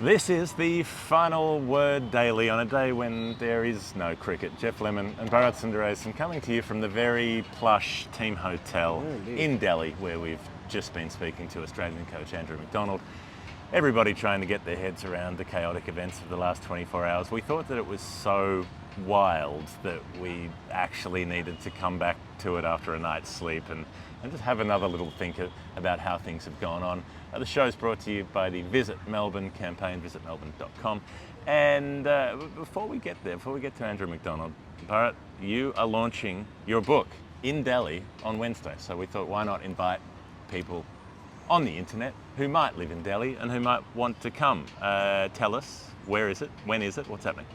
This is the final word daily on a day when there is no cricket. Geoff and Bharat Sundaresan coming to you from the very plush Team Hotel in Delhi, where we've just been speaking to Australian coach Andrew McDonald. Everybody trying to get their heads around the chaotic events of the last 24 hours. We thought that it was so wild that we actually needed to come back to it after a night's sleep and just have another little think about how things have gone on. The show's brought to you by the Visit Melbourne campaign, visitmelbourne.com. And before we get to Andrew McDonald, Bharat, you are launching your book in Delhi on Wednesday. So we thought, why not invite people on the internet who might live in Delhi and who might want to come. Tell us, where is it, when is it, what's happening?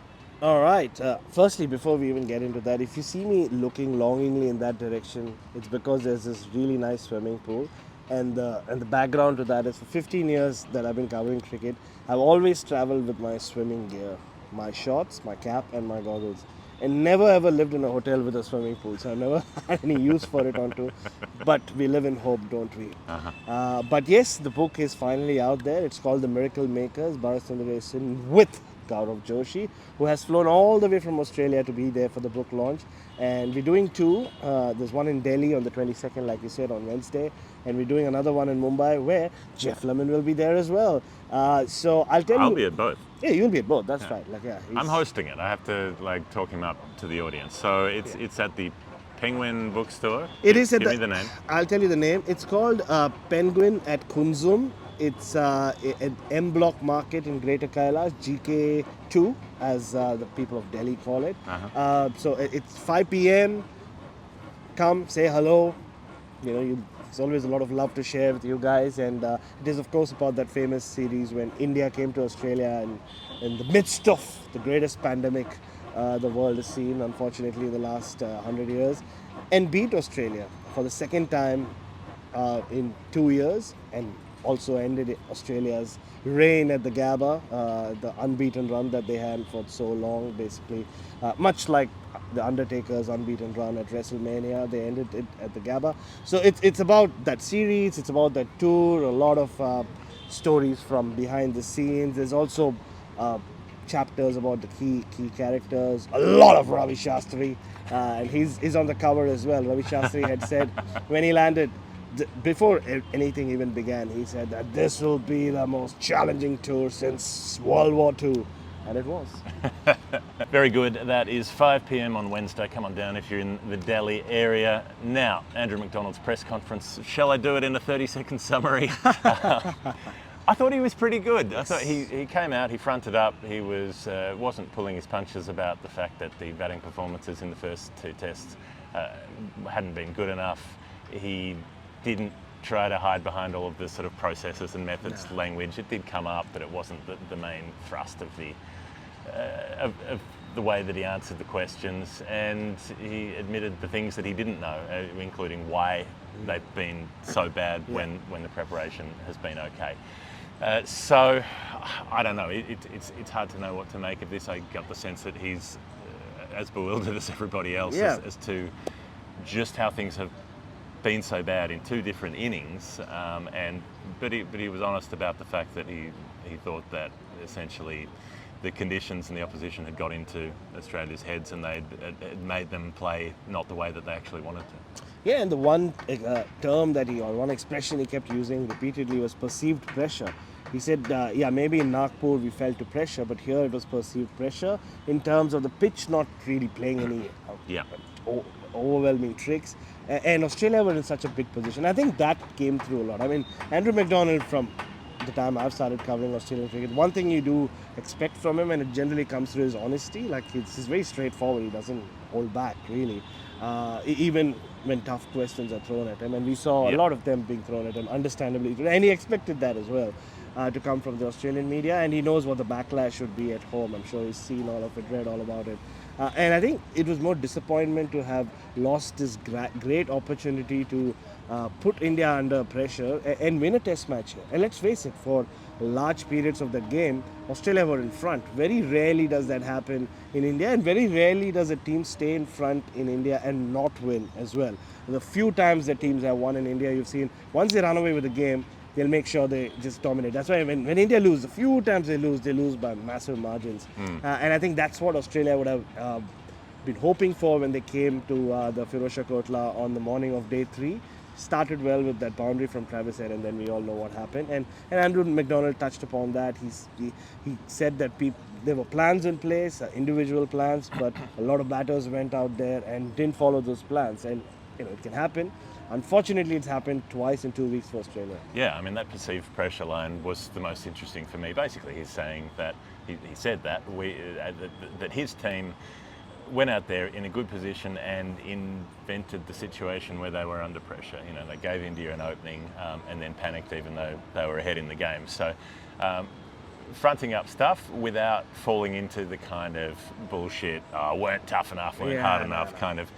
All right. Firstly, before we even get into that, if you see me looking longingly in that direction, it's because there's this really nice swimming pool. And the background to that is for 15 years that I've been covering cricket, I've always traveled with my swimming gear, my shorts, my cap and my goggles. And never ever lived in a hotel with a swimming pool, so I've never had any use for it onto. But we live in hope, don't we? But yes, the book is finally out there. It's called The Miracle Makers, Bharat Sundaresan with Gaurav Joshi, who has flown all the way from Australia to be there for the book launch. And we're doing two. There's one in Delhi on the 22nd, like you said, on Wednesday. And we're doing another one in Mumbai where Geoff will be there as well. So I'll tell you. I'll be at both. Yeah, you'll be at both. That's right. I'm hosting it. I have to talk him up to the audience. So it's at the Penguin Bookstore. It is at Give me the name. I'll tell you the name. It's called Penguin at Kunzum. It's an M Block market in Greater Kailash, GK2, as the people of Delhi call it. So it's 5 p.m. Come, say hello. It's always a lot of love to share with you guys, and it is of course about that famous series when India came to Australia and in the midst of the greatest pandemic the world has seen, unfortunately, in the last 100 years, and beat Australia for the second time in 2 years, and also ended Australia's reign at the Gabba, the unbeaten run that they had for so long, basically, much like the Undertaker's unbeaten run at WrestleMania. They ended it at the Gabba. So it's about that series, it's about that tour, a lot of stories from behind the scenes. There's also chapters about the key characters, a lot of Ravi Shastri, and he's on the cover as well. Ravi Shastri had said when he landed, before anything even began, he said that this will be the most challenging tour since World War II. And it was. Very good. That is 5 p.m. on Wednesday. Come on down if you're in the Delhi area. Now, Andrew McDonald's press conference. Shall I do it in a 30-second summary? I thought he was pretty good. I thought he came out, he fronted up, he wasn't pulling his punches about the fact that the batting performances in the first two tests hadn't been good enough. He didn't try to hide behind all of the sort of processes and methods language. It did come up, but it wasn't the main thrust of the way that he answered the questions, and he admitted the things that he didn't know, including why they've been so bad when the preparation has been okay. So I don't know, it's hard to know what to make of this. I got the sense that he's as bewildered as everybody else as to just how things have been so bad in two different innings, but he was honest about the fact that he thought that essentially the conditions and the opposition had got into Australia's heads and they'd made them play not the way that they actually wanted to. Yeah, and the one term one expression he kept using repeatedly was perceived pressure. He said, maybe in Nagpur we felt to pressure, but here it was perceived pressure in terms of the pitch not really playing any overwhelming tricks. And Australia were in such a big position. I think that came through a lot. I mean, Andrew McDonald, from the time I've started covering Australian cricket, one thing you do expect from him, and it generally comes through, his honesty. Like, he's very straightforward. He doesn't hold back, really. Even when tough questions are thrown at him. And we saw a lot of them being thrown at him, understandably. And he expected that as well, to come from the Australian media. And he knows what the backlash would be at home. I'm sure he's seen all of it, read all about it. And I think it was more disappointment to have lost this great opportunity to put India under pressure and win a test match here. And let's face it, for large periods of that game, Australia were in front. Very rarely does that happen in India, and very rarely does a team stay in front in India and not win as well. The few times that teams have won in India, you've seen once they run away with the game, they'll make sure they just dominate. That's why when India lose, a few times they lose by massive margins. And I think that's what Australia would have been hoping for when they came to the Firozshah Kotla on the morning of day 3. Started well with that boundary from Travis Head, and then we all know what happened. And Andrew McDonald touched upon that. He said that there were plans in place, individual plans, but a lot of batters went out there and didn't follow those plans. And it can happen. Unfortunately, it's happened twice in 2 weeks for Australia. Yeah, I mean, that perceived pressure line was the most interesting for me. Basically, he's saying that he said that that his team went out there in a good position and invented the situation where they were under pressure. They gave India an opening and then panicked even though they were ahead in the game. So fronting up stuff without falling into the kind of bullshit, weren't tough enough, weren't hard enough kind of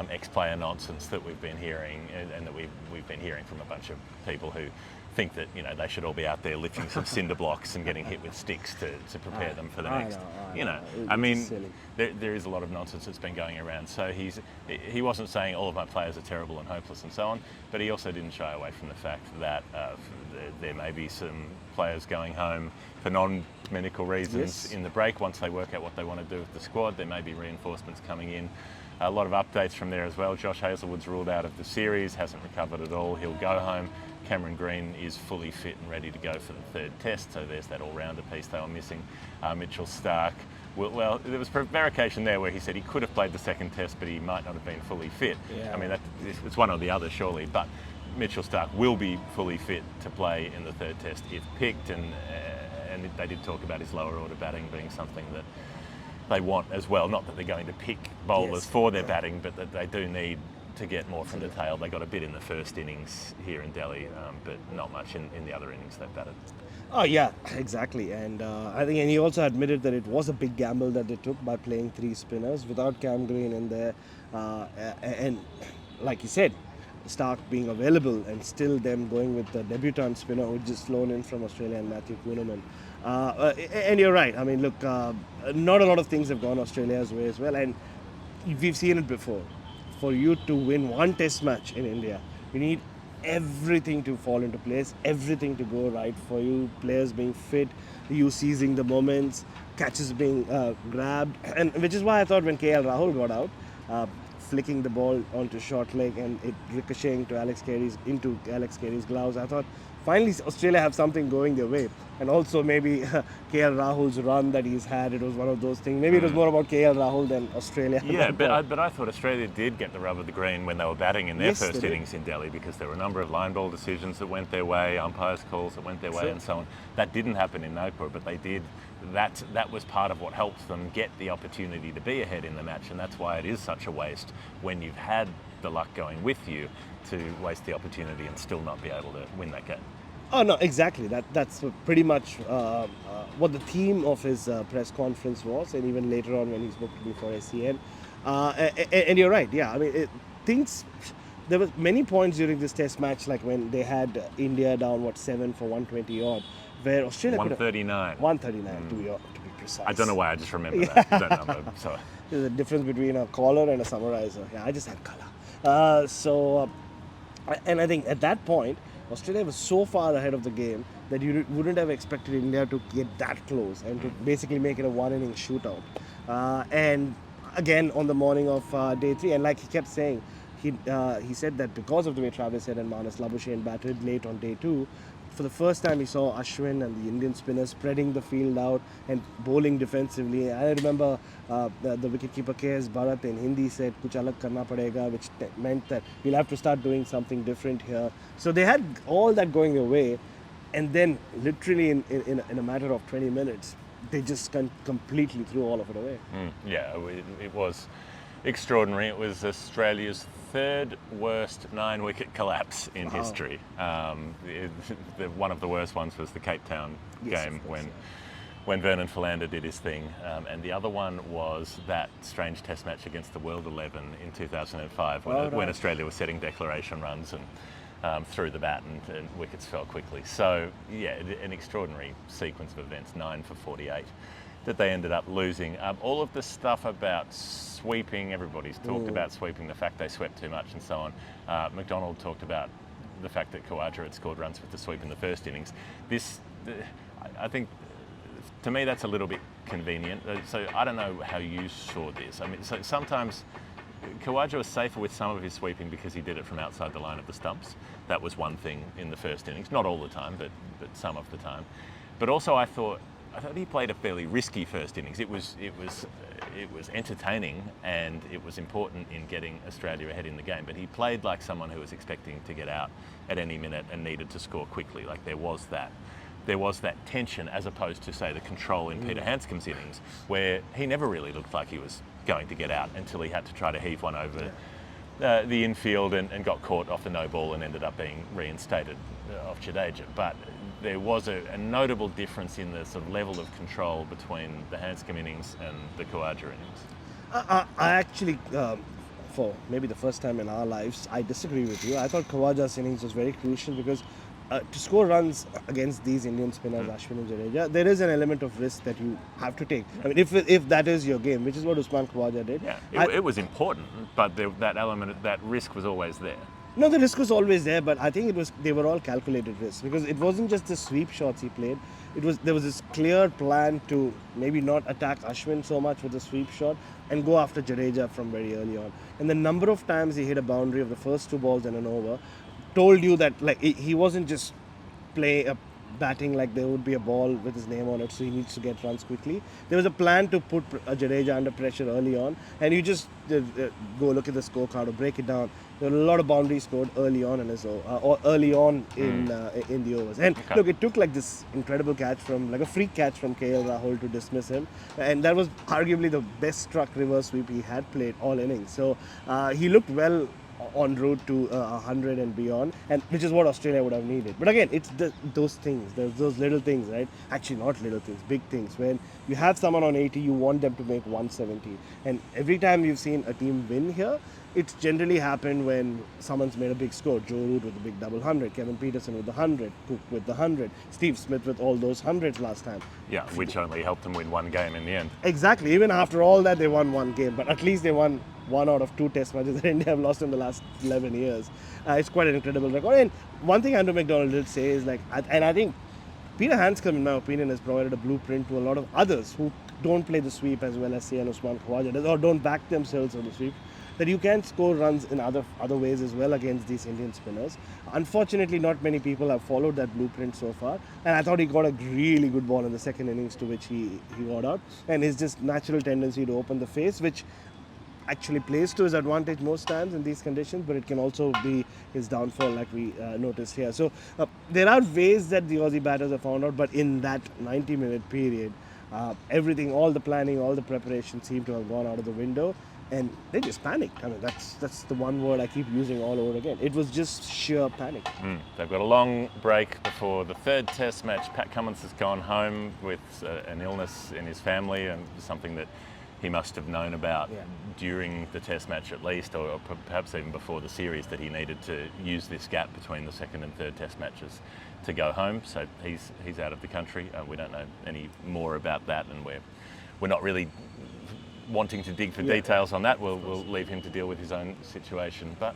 ex-player nonsense that we've been hearing and that we've been hearing from a bunch of people who think that they should all be out there lifting some cinder blocks and getting hit with sticks to prepare them for the next. I mean, there is a lot of nonsense that's been going around. So he wasn't saying all of my players are terrible and hopeless and so on, but he also didn't shy away from the fact that there may be some players going home for non-medical reasons in the break. Once they work out what they want to do with the squad, there may be reinforcements coming in. A lot of updates from there as well. Josh Hazlewood's ruled out of the series, hasn't recovered at all. He'll go home. Cameron Green is fully fit and ready to go for the 3rd test, so there's that all-rounder piece they were missing. Mitchell Starc, well, there was prevarication there where he said he could have played the 2nd test, but he might not have been fully fit. I mean, it's one or the other, surely, but Mitchell Starc will be fully fit to play in the 3rd test if picked, and they did talk about his lower order batting being something that they want as well. Not that they're going to pick bowlers for their batting, but that they do need to get more from the tail. They got a bit in the first innings here in Delhi, but not much in the other innings they've batted. Oh yeah, exactly. And I think, and he also admitted that it was a big gamble that they took by playing 3 spinners without Cam Green in there, and like you said, Starc being available and still them going with the debutant spinner who just flown in from Australia and Matthew Kuhneman. And you're right. I mean, look, not a lot of things have gone Australia's way as well, and we've seen it before. For you to win one test match in India, you need everything to fall into place, everything to go right for you, players being fit, you seizing the moments, catches being grabbed, and which is why I thought when KL Rahul got out, flicking the ball onto short leg and it ricocheting to Alex Carey's gloves, I thought finally Australia have something going their way. And also maybe KL Rahul's run that he's had, it was one of those things. Maybe it was more about KL Rahul than Australia. Yeah, but I thought Australia did get the rub of the green when they were batting in their first innings in Delhi, because there were a number of line ball decisions that went their way, umpires' calls that went their way and so on. That didn't happen in Nagpur, but they did. That was part of what helped them get the opportunity to be ahead in the match, and that's why it is such a waste when you've had the luck going with you to waste the opportunity and still not be able to win that game. Oh no, exactly. That's pretty much what the theme of his press conference was, and even later on when he spoke to me for SEN. And you're right. Yeah, I mean, there were many points during this test match, like when they had India down 7 for 120 odd, where Australia 139. 139 to be precise. I don't know why I just remember that number. So there's a difference between a caller and a summarizer. Yeah, I just had color. And I think at that point, Australia was so far ahead of the game that you wouldn't have expected India to get that close and to basically make it a one-inning shootout. And again, on the morning of day 3, and like he kept saying, he said that because of the way Travis Head and Manas Labuschagne batted late on day 2, for the first time he saw Ashwin and the Indian spinners spreading the field out and bowling defensively. I remember the wicketkeeper KS Bharat in Hindi said kuch alag karna padega, which meant that we'll have to start doing something different here. So they had all that going their way, and then literally in a matter of 20 minutes they just completely threw all of it away. Yeah, it was extraordinary. It was Australia's 3rd worst 9-wicket collapse in history. One of the worst ones was the Cape Town game when Vernon Philander did his thing, and the other one was that strange test match against the World 11 in 2005 when Australia was setting declaration runs and threw the bat and wickets fell quickly. So yeah, an extraordinary sequence of events, 9 for 48. That they ended up losing. All of the stuff about sweeping, everybody's talked about sweeping, the fact they swept too much and so on. McDonald talked about the fact that Khawaja had scored runs with the sweep in the first innings. I think, to me, that's a little bit convenient. So I don't know how you saw this. I mean, so sometimes Khawaja was safer with some of his sweeping because he did it from outside the line of the stumps. That was one thing in the first innings, not all the time, but some of the time. But also I thought he played a fairly risky first innings. It was entertaining and it was important in getting Australia ahead in the game. But he played like someone who was expecting to get out at any minute and needed to score quickly. Like there was that tension, as opposed to, say, the control in Peter Handscomb's innings, where he never really looked like he was going to get out until he had to try to heave one over the infield and got caught off the no ball and ended up being reinstated off Jadeja. But there was a notable difference in the sort of level of control between the Handscomb innings and the Khawaja innings. I actually, for maybe the first time in our lives, I disagree with you. I thought Khawaja's innings was very crucial because to score runs against these Indian spinners, Ashwin and Jadeja, there is an element of risk that you have to take. I mean, if that is your game, which is what Usman Khawaja did. Yeah, it was important, but that element, that risk was always there. No, the risk was always there, but I think they were all calculated risks, because it wasn't just the sweep shots he played. There was this clear plan to maybe not attack Ashwin so much with the sweep shot and go after Jadeja from very early on. And the number of times he hit a boundary of the first 2 balls and an over told you that, like, he wasn't just batting like there would be a ball with his name on it, so he needs to get runs quickly. There was a plan to put Jadeja under pressure early on, and you just go look at the scorecard or break it down. There were a lot of boundaries scored early on in the overs. And look, it took like this incredible catch like a free catch from KL Rahul to dismiss him, and that was arguably the best struck reverse sweep he had played all innings. So he looked well en route to 100 and beyond, and which is what Australia would have needed. But again, it's those things, those little things, right? Actually, not little things, big things. When you have someone on 80, you want them to make 170. And every time you've seen a team win here, it's generally happened when someone's made a big score. Joe Root with a big double 100, Kevin Peterson with the 100, Cook with the 100, Steve Smith with all those 100s last time. Yeah, which only helped them win one game in the end. Exactly. Even after all that, they won one game, but at least they won 1 out of 2 test matches that India have lost in the last 11 years. It's quite an incredible record. And one thing Andrew McDonald did say is, like, and I think Peter Handscomb, in my opinion, has provided a blueprint to a lot of others who don't play the sweep as well as, say, Usman Khawaja does, or don't back themselves on the sweep, that you can score runs in other ways as well against these Indian spinners. Unfortunately, not many people have followed that blueprint so far, and I thought he got a really good ball in the second innings, to which he got out, and his just natural tendency to open the face, which actually plays to his advantage most times in these conditions, but it can also be his downfall, like we noticed here. So there are ways that the Aussie batters have found out, but in that 90-minute period, everything, all the planning, all the preparation seemed to have gone out of the window, and they just panicked. I mean, that's the one word I keep using all over again. It was just sheer panic. They've got a long break before the 3rd test match. Pat Cummins has gone home with an illness in his family, and something that he must have known about during the test match at least, or perhaps even before the series, that he needed to use this gap between the 2nd and 3rd test matches to go home. So he's out of the country. We don't know any more about that, and we're not really wanting to dig for details on that. We'll leave him to deal with his own situation. But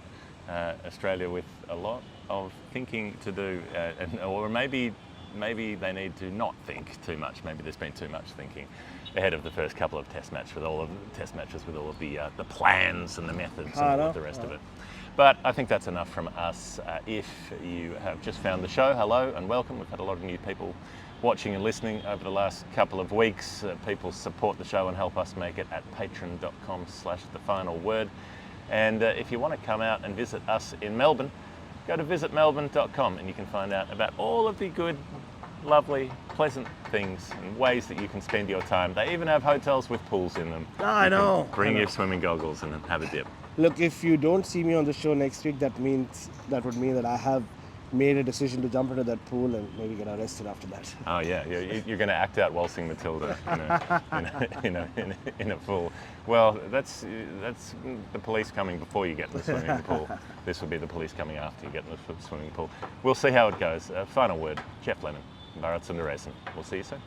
Australia with a lot of thinking to do, or maybe they need to not think too much. Maybe there's been too much thinking ahead of the first couple of test matches with all of the plans and the methods and all of the rest of it. But I think that's enough from us. If you have just found the show, hello and welcome. We've had a lot of new people watching and listening over the last couple of weeks. People support the show and help us make it at patreon.com/thefinalword. And if you want to come out and visit us in Melbourne, go to visitmelbourne.com and you can find out about all of the good, lovely, pleasant things and ways that you can spend your time. They even have hotels with pools in them. I know. Bring your swimming goggles and have a dip. Look, if you don't see me on the show next week, that would mean that I have made a decision to jump into that pool and maybe get arrested after that. Oh yeah, you're going to act out waltzing Matilda in a pool. Well, that's the police coming before you get in the swimming pool. This will be the police coming after you get in the swimming pool. We'll see how it goes. Final word, Geoff Lemon, Bharat Sundaresan. We'll see you soon.